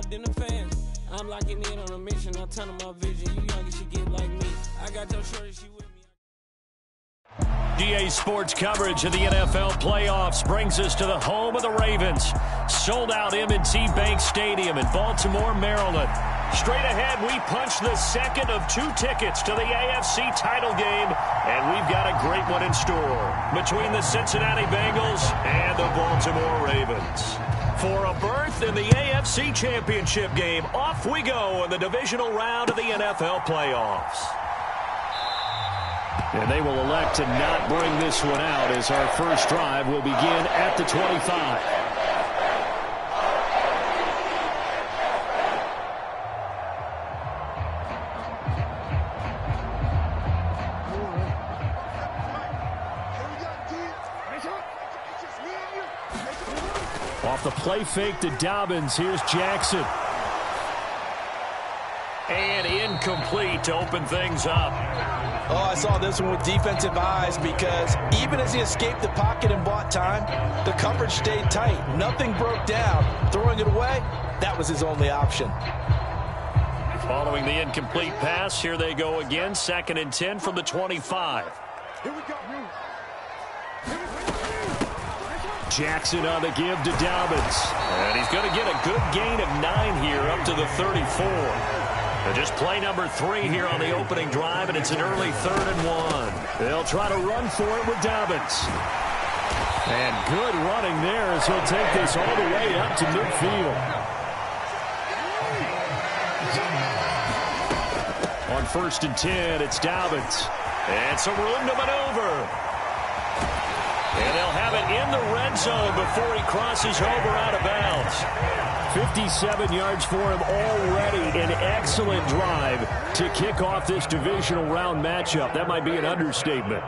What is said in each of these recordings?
louder than the fans. I'm locking in on a mission, I turn on my vision. You young, you should get like me. I got your shorty, she with me. DA Sports coverage of the NFL playoffs brings us to the home of the Ravens. Sold out M&T Bank Stadium in Baltimore, Maryland. Straight ahead, we punch the second of 2 tickets to the AFC title game, and we've got a great one in store between the Cincinnati Bengals and the Baltimore Ravens. For a berth in the AFC Championship game, off we go in the divisional round of the NFL playoffs. And they will elect to not bring this one out as our first drive will begin at the 25. Off the play fake to Dobbins, here's Jackson. And incomplete to open things up. Oh, I saw this one with defensive eyes because even as he escaped the pocket and bought time, the coverage stayed tight. Nothing broke down. Throwing it away, that was his only option. Following the incomplete pass, here they go again. 2nd and 10 from the 25. Here we go. Jackson on the give to Dobbins. And he's going to get a good gain of 9 here up to the 34. Just play number 3 here on the opening drive, and it's an early 3rd and 1. They'll try to run for it with Dobbins. And good running there as he'll take this all the way up to midfield. On 1st and 10, it's Dobbins. And some room to maneuver. And they'll have it in the red zone before he crosses over out of bounds. 57 yards for him already. An excellent drive to kick off this divisional round matchup. That might be an understatement.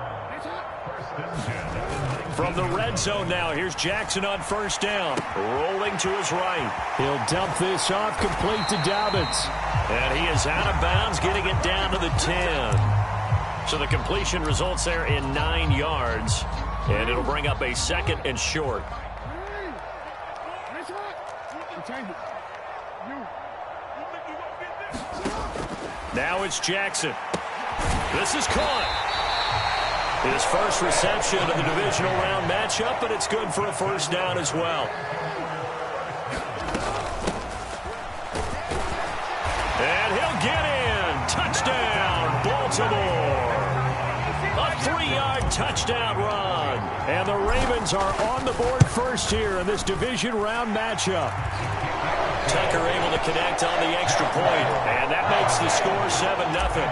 From the red zone now, here's Jackson on 1st down. Rolling to his right. He'll dump this off complete to Dobbins. And he is out of bounds, getting it down to the 10. So the completion results there in 9 yards. And it'll bring up a 2nd and short. Now it's Jackson. This is caught. His first reception of the divisional round matchup, but it's good for a 1st down as well. And he'll get in. Touchdown, Baltimore. A 3-yard touchdown run. And the Ravens are on the board first here in this division round matchup. Tucker able to connect on the extra point, and that makes the score 7-0.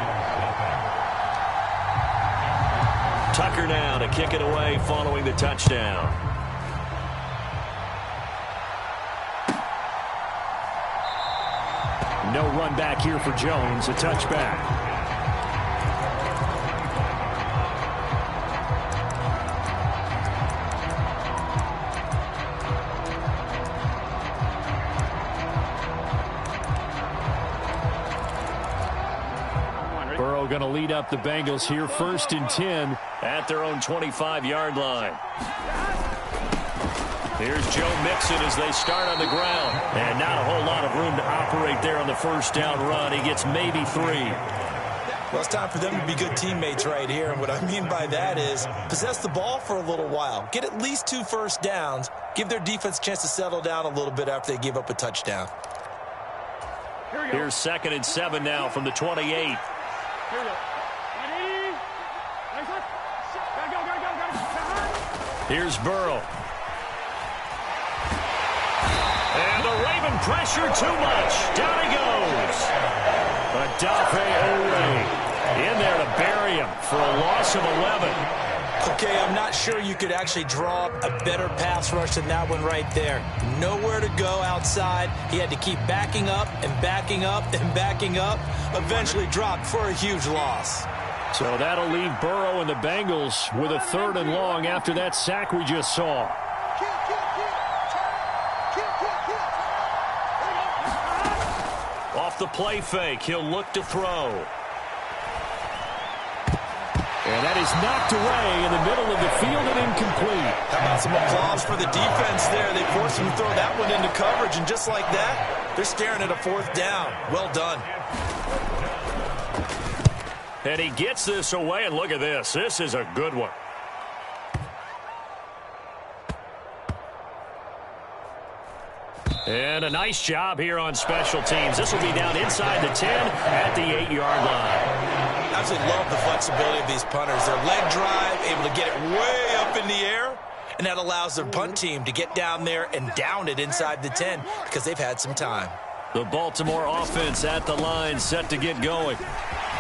Tucker now to kick it away following the touchdown. No run back here for Jones, a touchback. Going to lead up the Bengals here 1st and 10 at their own 25-yard line. Here's Joe Mixon as they start on the ground. And not a whole lot of room to operate there on the 1st down run. He gets maybe 3. Well, it's time for them to be good teammates right here. And what I mean by that is possess the ball for a little while. Get at least 2 first downs. Give their defense a chance to settle down a little bit after they give up a touchdown. Here's 2nd and 7 now from the 28. Here's Burrow. And the Raven pressure too much. Down he goes. Odafe Oweh in there to bury him for a loss of 11. Okay, I'm not sure you could actually draw up a better pass rush than that one right there. Nowhere to go outside. He had to keep backing up and backing up and backing up. Eventually dropped for a huge loss. So that'll leave Burrow and the Bengals with a 3rd and long after that sack we just saw. Off the play fake, he'll look to throw. And that is knocked away in the middle of the field and incomplete. How about some applause for the defense there? They forced him to throw that one into coverage, and just like that, they're staring at a 4th down. Well done. And he gets this away, and look at this. This is a good one. And a nice job here on special teams. This will be down inside the 10 at the 8-yard line. I absolutely love the flexibility of these punters. Their leg drive, able to get it way up in the air, and that allows their punt team to get down there and down it inside the 10 because they've had some time. The Baltimore offense at the line, set to get going.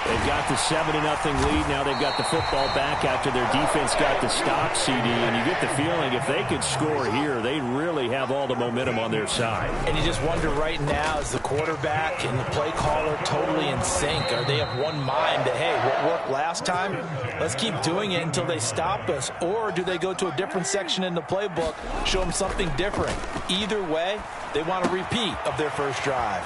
They've got the 7-0 lead. Now they've got the football back after their defense got the stop, CD. And you get the feeling if they could score here, they really have all the momentum on their side. And you just wonder right now, is the quarterback and the play caller totally in sync? Are they of one mind that, hey, what worked last time, let's keep doing it until they stop us? Or do they go to a different section in the playbook, show them something different? Either way, they want a repeat of their first drive.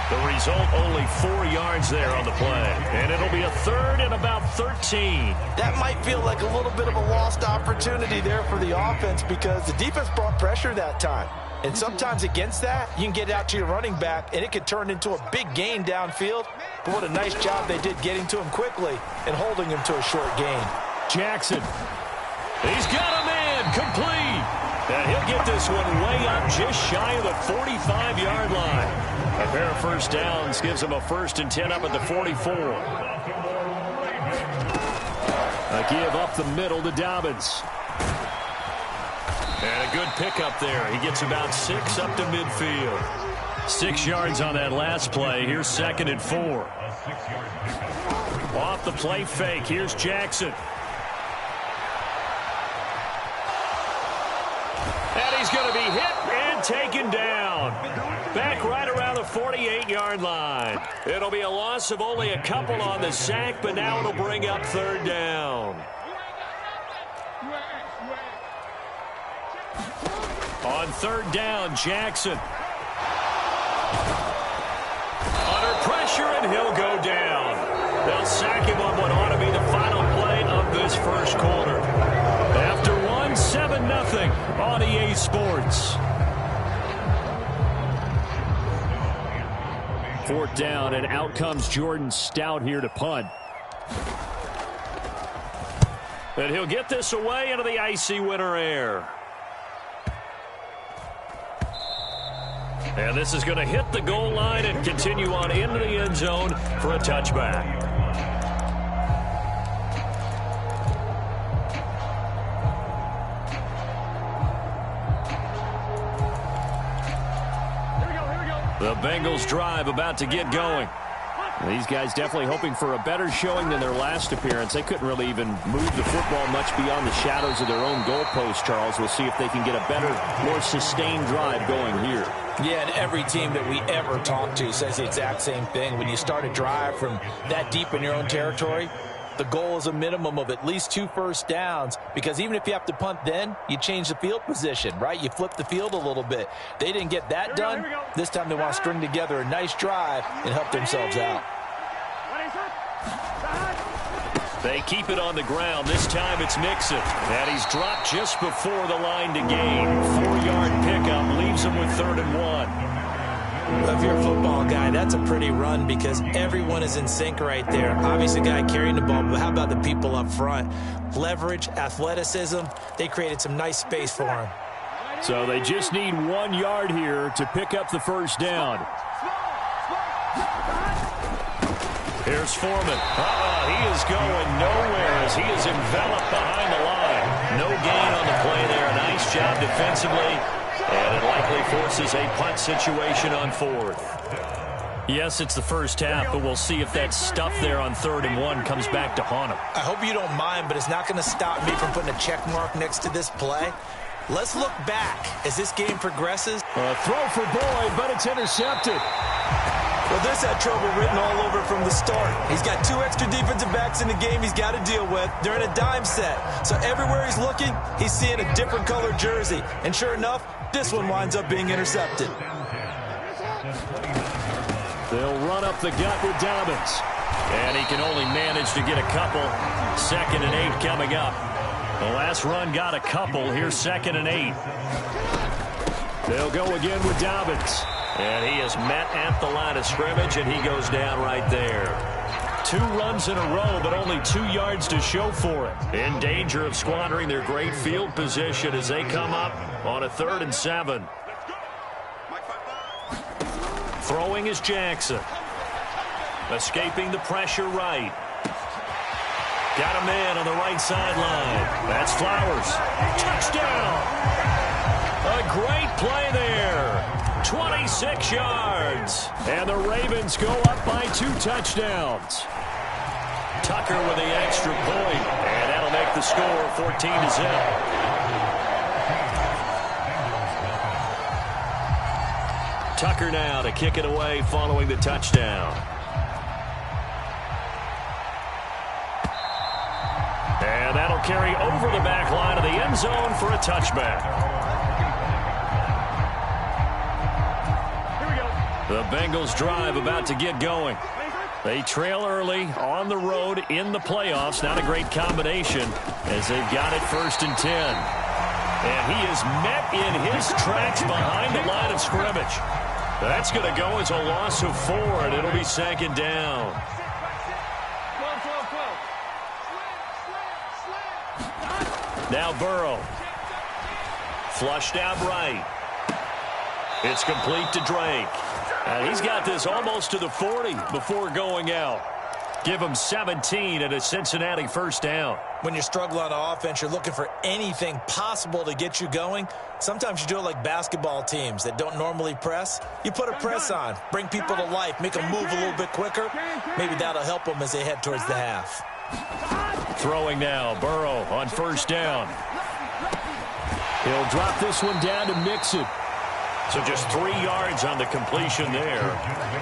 The result, only 4 yards there on the play. And it'll be a 3rd and about 13. That might feel like a little bit of a lost opportunity there for the offense because the defense brought pressure that time. And sometimes against that, you can get out to your running back, and it could turn into a big gain downfield. But what a nice job they did getting to him quickly and holding him to a short gain. Jackson. He's got a man complete. And he'll get this one way up just shy of the 45-yard line. A pair of first downs gives him a 1st and 10 up at the 44. A give up the middle to Dobbins. And a good pickup there. He gets about 6 up to midfield. 6 yards on that last play. Here's 2nd and 4. Off the play fake. Here's Jackson. And he's going to be hit and taken down. Back right around the 48-yard line. It'll be a loss of only a couple on the sack, but now it'll bring up 3rd down. On 3rd down, Jackson. Under pressure, and he'll go down. They'll sack him on what ought to be the final play of this first quarter. After 7-0 on EA Sports. 4th down, and out comes Jordan Stout here to punt. And he'll get this away into the icy winter air. And this is going to hit the goal line and continue on into the end zone for a touchback. The Bengals drive about to get going. These guys definitely hoping for a better showing than their last appearance. They couldn't really even move the football much beyond the shadows of their own goalpost, Charles. We'll see if they can get a better, more sustained drive going here. Yeah, and every team that we ever talk to says the exact same thing. When you start a drive from that deep in your own territory, the goal is a minimum of at least 2 first downs, because even if you have to punt then, you change the field position, right? You flip the field a little bit. They didn't get that done. This time they want to string together a nice drive and help themselves out. They keep it on the ground. This time it's Mixon. And he's dropped just before the line to gain. 4-yard pickup leaves him with 3rd and 1. If you're a football guy, that's a pretty run because everyone is in sync right there. Obviously, the guy carrying the ball, but how about the people up front? Leverage, athleticism, they created some nice space for him. So they just need 1 yard here to pick up the first down. Here's Foreman. He is going nowhere as he is enveloped behind the line. No gain on the play there. Nice job defensively. And it likely forces a punt situation on 4th. Yes, it's the first half, but we'll see if that stuff there on 3rd and 1 comes back to haunt him. I hope you don't mind, but it's not going to stop me from putting a check mark next to this play. Let's look back as this game progresses. A throw for Boyd, but it's intercepted. Well, this had trouble written all over from the start. He's got 2 extra defensive backs in the game he's got to deal with. They're in a dime set. So everywhere he's looking, he's seeing a different colored jersey. And sure enough, this one winds up being intercepted. They'll run up the gut with Dobbins. And he can only manage to get a couple. 2nd and 8 coming up. The last run got a couple. Here's 2nd and 8. They'll go again with Dobbins. And he is met at the line of scrimmage, and he goes down right there. 2 runs in a row, but only 2 yards to show for it. In danger of squandering their great field position as they come up on a 3rd and 7. Throwing is Jackson. Escaping the pressure right. Got a man on the right sideline. That's Flowers. Touchdown! A great play there. 26 yards. And the Ravens go up by 2 touchdowns. Tucker with the extra point. And that'll make the score 14-0. Tucker now to kick it away following the touchdown. And that'll carry over the back line of the end zone for a touchback. The Bengals drive about to get going. They trail early on the road in the playoffs. Not a great combination as they've got it 1st and 10. And he is met in his tracks behind the line of scrimmage. That's going to go as a loss of 4, and it'll be 2nd down. Now Burrow. Flushed out right. It's complete to Drake. And he's got this almost to the 40 before going out. Give him 17 and a Cincinnati 1st down. When you're struggling on offense, you're looking for anything possible to get you going. Sometimes you do it like basketball teams that don't normally press. You put a press on, bring people to life, make them move a little bit quicker. Maybe that'll help them as they head towards the half. Throwing now, Burrow on 1st down. He'll drop this one down to Mixon. So just 3 yards on the completion there.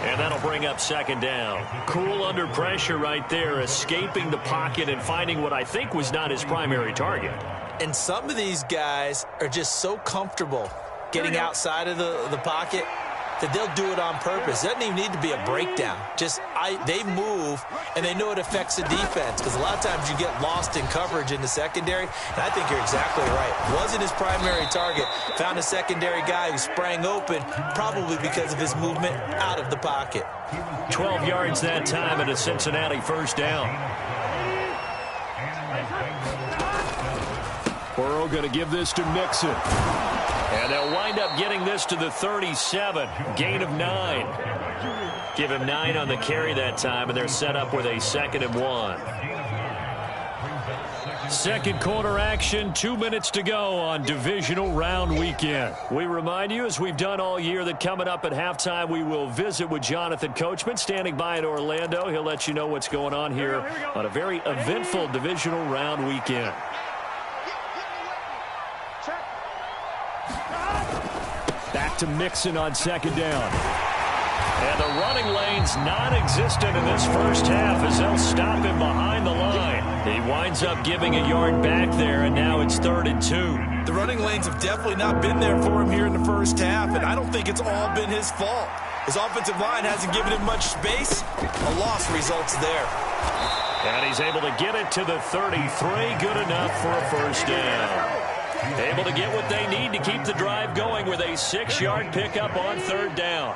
And that'll bring up 2nd down. Cool under pressure right there, escaping the pocket and finding what I think was not his primary target. And some of these guys are just so comfortable getting outside of the pocket that they'll do it on purpose. It doesn't even need to be a breakdown. They move, and they know it affects the defense because a lot of times you get lost in coverage in the secondary, and I think you're exactly right. Wasn't his primary target. Found a secondary guy who sprang open, probably because of his movement out of the pocket. 12 yards that time at a Cincinnati 1st down. Burrow going to give this to Mixon. And they'll wind up getting this to the 37. Gain of 9. Give him 9 on the carry that time, and they're set up with a 2nd and 1. Second quarter action, 2 minutes to go on divisional round weekend. We remind you, as we've done all year, that coming up at halftime, we will visit with Jonathan Coachman, standing by in Orlando. He'll let you know what's going on here on a very eventful divisional round weekend. Back to Mixon on 2nd down. And the running lane's non-existent in this 1st half as they'll stop him behind the line. He winds up giving a yard back there, and now it's 3rd and 2. The running lanes have definitely not been there for him here in the 1st half, and I don't think it's all been his fault. His offensive line hasn't given him much space. A loss results there. And he's able to get it to the 33. Good enough for a 1st down. Able to get what they need to keep the drive going with a 6-yard pickup on 3rd down.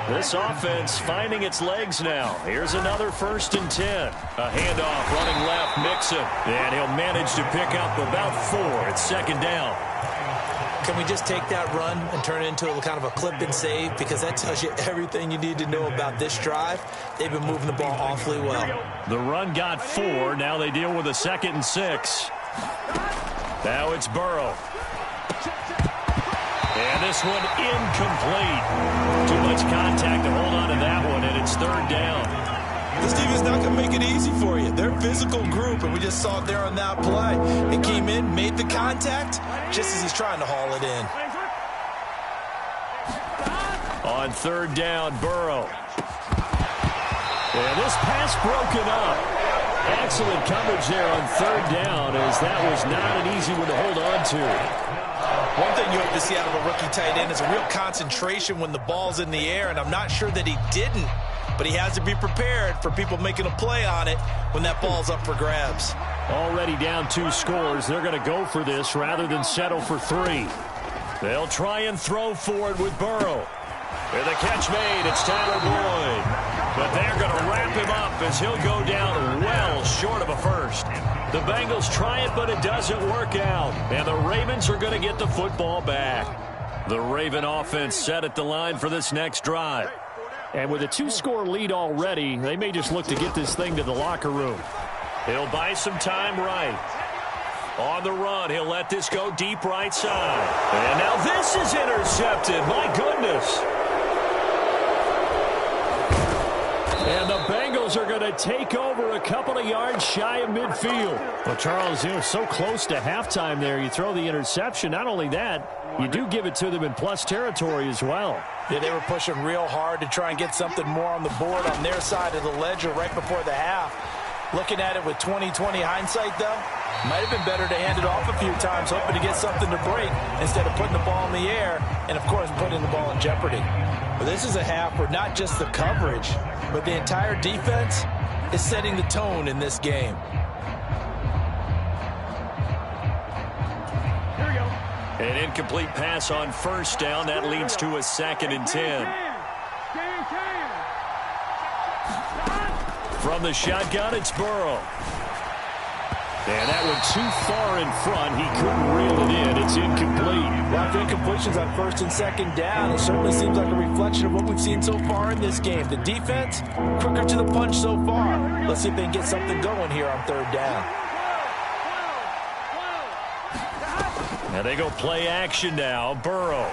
This offense finding its legs now. Here's another 1st and 10. A handoff running left, Mixon. And he'll manage to pick up about 4. It's 2nd down. Can we just take that run and turn it into a kind of a clip and save? Because that tells you everything you need to know about this drive. They've been moving the ball awfully well. The run got 4. Now they deal with a 2nd and 6. Now it's Burrow. And this one incomplete. Too much contact to hold on to that one, and it's 3rd down. This team is not going to make it easy for you. They're a physical group, and we just saw it there on that play. It came in, made the contact, just as he's trying to haul it in. On 3rd down, Burrow. And this pass broken up. Excellent coverage there on 3rd down, as that was not an easy one to hold on to. One thing you hope to see out of a rookie tight end is a real concentration when the ball's in the air, and I'm not sure that he didn't but he has to be prepared for people making a play on it when that ball's up for grabs. Already down 2 scores. They're going to go for this rather than settle for 3. They'll try and throw for it with Burrow. And the catch made. It's Tyler Boyd. But they're going to wrap him up as he'll go down well short of a first. The Bengals try it, but it doesn't work out. And the Ravens are going to get the football back. The Raven offense set at the line for this next drive. And with a 2-score lead already, they may just look to get this thing to the locker room. He'll buy some time right. On the run, he'll let this go deep right side. And now this is intercepted. My goodness. And the Bengals are going to take over a couple of yards shy of midfield. Well, Charles, you know, so close to halftime there. You throw the interception. Not only that, you do give it to them in plus territory as well. Yeah, they were pushing real hard to try and get something more on the board on their side of the ledger right before the half. Looking at it with 20/20 hindsight, though, might have been better to hand it off a few times, hoping to get something to break instead of putting the ball in the air and, of course, putting the ball in jeopardy. But this is a half where not just the coverage, but the entire defense is setting the tone in this game. Here we go. An incomplete pass on first down. That leads to a 2nd and 10. From the shotgun, it's Burrow. And that went too far in front. He couldn't reel it in. It's incomplete. Lots of incompletions on 1st and 2nd down. It certainly seems like a reflection of what we've seen so far in this game. The defense, quicker to the punch so far. Let's see if they can get something going here on 3rd down. Now they go play action now. Burrow.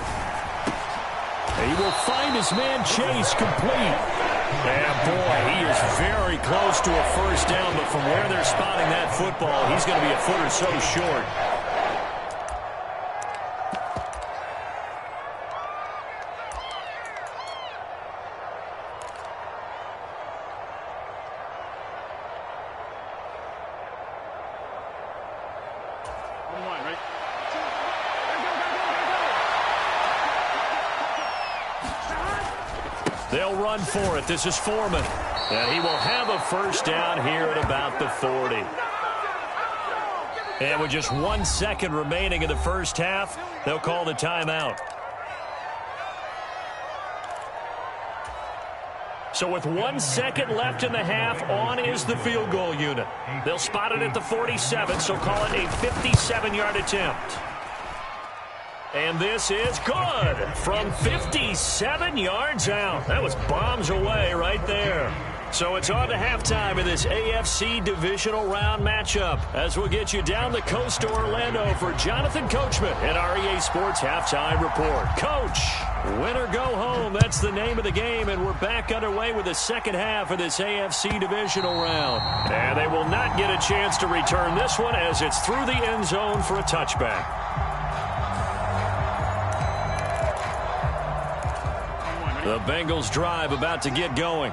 He will find his man Chase complete. And boy, he is very close to a first down, but from where they're spotting that football, he's going to be a foot or so short. They'll run for it. This is Foreman. And he will have a first down here at about the 40. And with just 1 second remaining in the first half, they'll call the timeout. So with 1 second left in the half, on is the field goal unit. They'll spot it at the 47, so call it a 57-yard attempt. And this is good from 57 yards out. That was bombs away right there. So it's on to halftime in this AFC divisional round matchup as we'll get you down the coast to Orlando for Jonathan Coachman in our EA Sports Halftime Report. Coach, win or go home, that's the name of the game, and we're back underway with the second half of this AFC divisional round. And they will not get a chance to return this one as it's through the end zone for a touchback. The Bengals drive about to get going.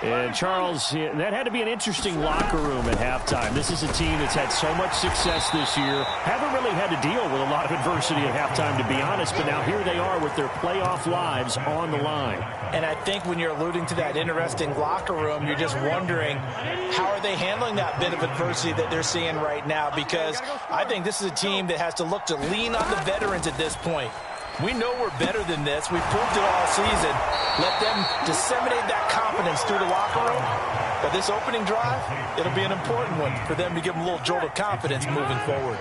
And, Charles, that had to be an interesting locker room at halftime. This is a team that's had so much success this year. Haven't really had to deal with a lot of adversity at halftime, to be honest. But now here they are with their playoff lives on the line. And I think when you're alluding to that interesting locker room, you're just wondering how are they handling that bit of adversity that they're seeing right now? Because I think this is a team that has to look to lean on the veterans at this point. We know we're better than this. We've proved it all season. Let them disseminate that confidence through the locker room. But this opening drive, it'll be an important one for them to give them a little jolt of confidence moving forward.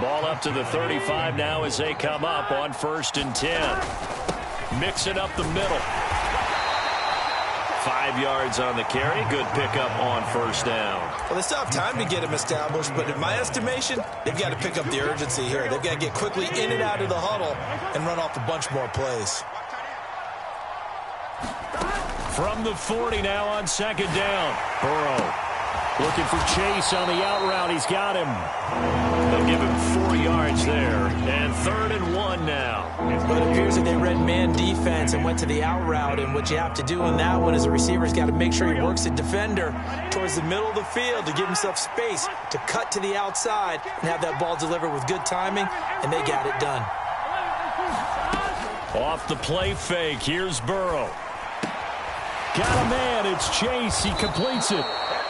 Ball up to the 35 now as they come up on 1st and 10. Mix it up the middle. 5 yards on the carry. Good pickup on 1st down. Well, they still have time to get him established, but in my estimation, they've got to pick up the urgency here. They've got to get quickly in and out of the huddle and run off a bunch more plays. From the 40 now on 2nd down. Burrow looking for Chase on the out route. He's got him. They'll give him 4 yards there. And 3rd and 1 now. But it appears that they read man defense and went to the out route. And what you have to do on that one is the receiver's got to make sure he works the defender towards the middle of the field to give himself space to cut to the outside and have that ball delivered with good timing. And they got it done. Off the play fake. Here's Burrow. got a man. It's Chase. He completes it.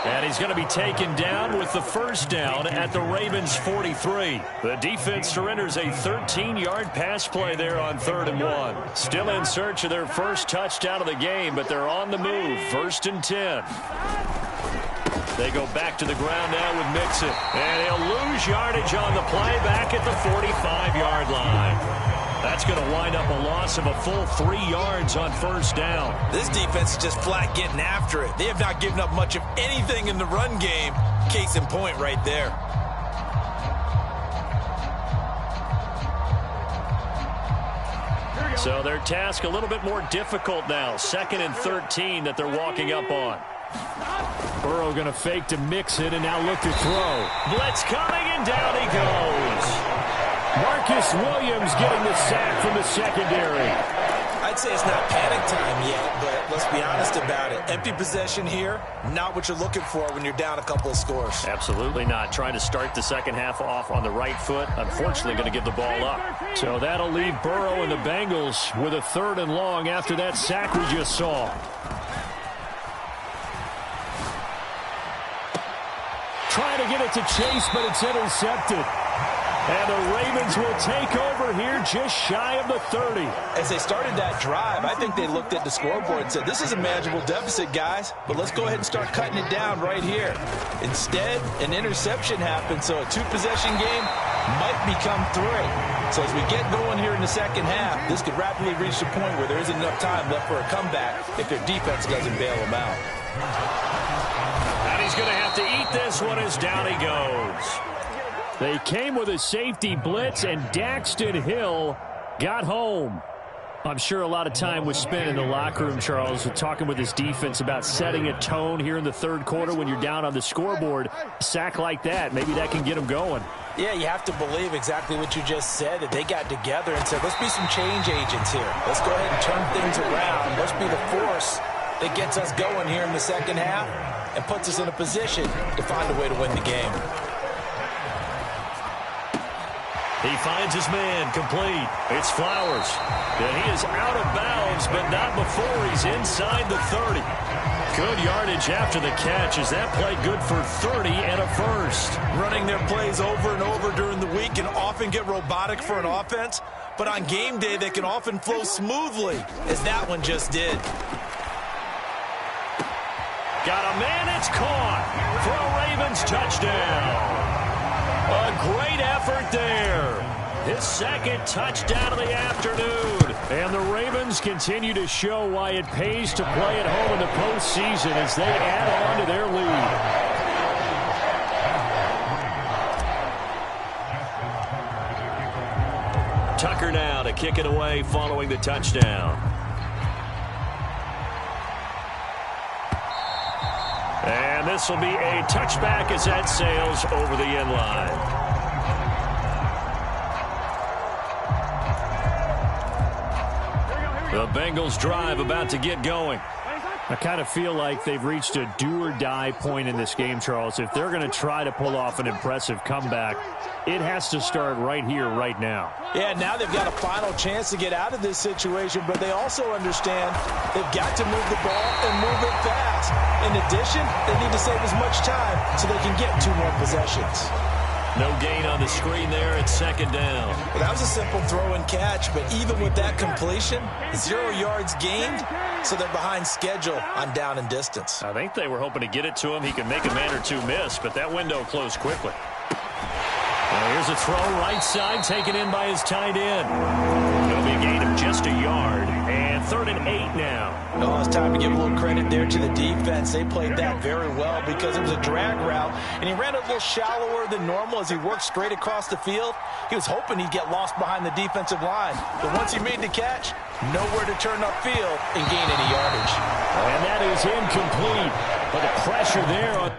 And he's going to be taken down with the first down at the Ravens 43. The defense surrenders a 13-yard pass play there on 3rd and 1. Still in search of their first touchdown of the game, but they're on the move. 1st and 10. They go back to the ground now with Mixon. And he'll lose yardage on the play back at the 45-yard line. That's going to wind up a loss of a full 3 yards on 1st down. This defense is just flat getting after it. They have not given up much of anything in the run game. Case in point right there. So their task a little bit more difficult now. 2nd and 13 that they're walking up on. Burrow going to fake to Mixon and now look to throw. Blitz coming and down he goes. Marcus Williams getting the sack from the secondary. I'd say it's not panic time yet, but let's be honest about it. Empty possession here, not what you're looking for when you're down a couple of scores. Absolutely not. Trying to start the second half off on the right foot. Unfortunately, going to give the ball up. So that'll leave Burrow and the Bengals with a 3rd and long after that sack we just saw. Trying to get it to Chase, but it's intercepted. And the Ravens will take over here just shy of the 30. As they started that drive, I think they looked at the scoreboard and said, this is a manageable deficit, guys, but let's go ahead and start cutting it down right here. Instead, an interception happened, so a 2-possession game might become 3. So as we get going here in the second half, this could rapidly reach the point where there isn't enough time left for a comeback if their defense doesn't bail them out. And he's going to have to eat this one as down he goes. They came with a safety blitz, and Daxton Hill got home. I'm sure a lot of time was spent in the locker room, Charles, talking with his defense about setting a tone here in the 3rd quarter when you're down on the scoreboard. A sack like that, maybe that can get them going. Yeah, you have to believe exactly what you just said, that they got together and said, let's be some change agents here. Let's go ahead and turn things around. Let's be the force that gets us going here in the second half and puts us in a position to find a way to win the game. He finds his man, complete. It's Flowers. And he is out of bounds, but not before he's inside the 30. Good yardage after the catch. Is that play good for 30 and a first? Running their plays over and over during the week can often get robotic for an offense, but on game day they can often flow smoothly, as that one just did. Got a man, it's caught for a Ravens touchdown. A great effort there. His 2nd touchdown of the afternoon. And the Ravens continue to show why it pays to play at home in the postseason as they add on to their lead. Tucker now to kick it away following the touchdown. And this will be a touchback as that sails over the end line. The Bengals drive about to get going. I kind of feel like they've reached a do-or-die point in this game, Charles. If they're going to try to pull off an impressive comeback, it has to start right here, right now. Yeah, now they've got a final chance to get out of this situation, but they also understand they've got to move the ball and move it fast. In addition, they need to save as much time so they can get 2 more possessions. No gain on the screen there at 2nd down. Well, that was a simple throw and catch, but even with that completion, 0 yards gained, so they're behind schedule on down and distance. I think they were hoping to get it to him. He could make a man or 2 miss, but that window closed quickly. Now here's a throw right side taken in by his tight end. It'll be a gain of just a yard, and 3rd and 8 now. No, it's time to give a little credit there to the defense. They played that very well because it was a drag route, and he ran a little shallower than normal as he worked straight across the field. He was hoping he'd get lost behind the defensive line, but once he made the catch, nowhere to turn upfield and gain any yardage. And that is incomplete, but the pressure there on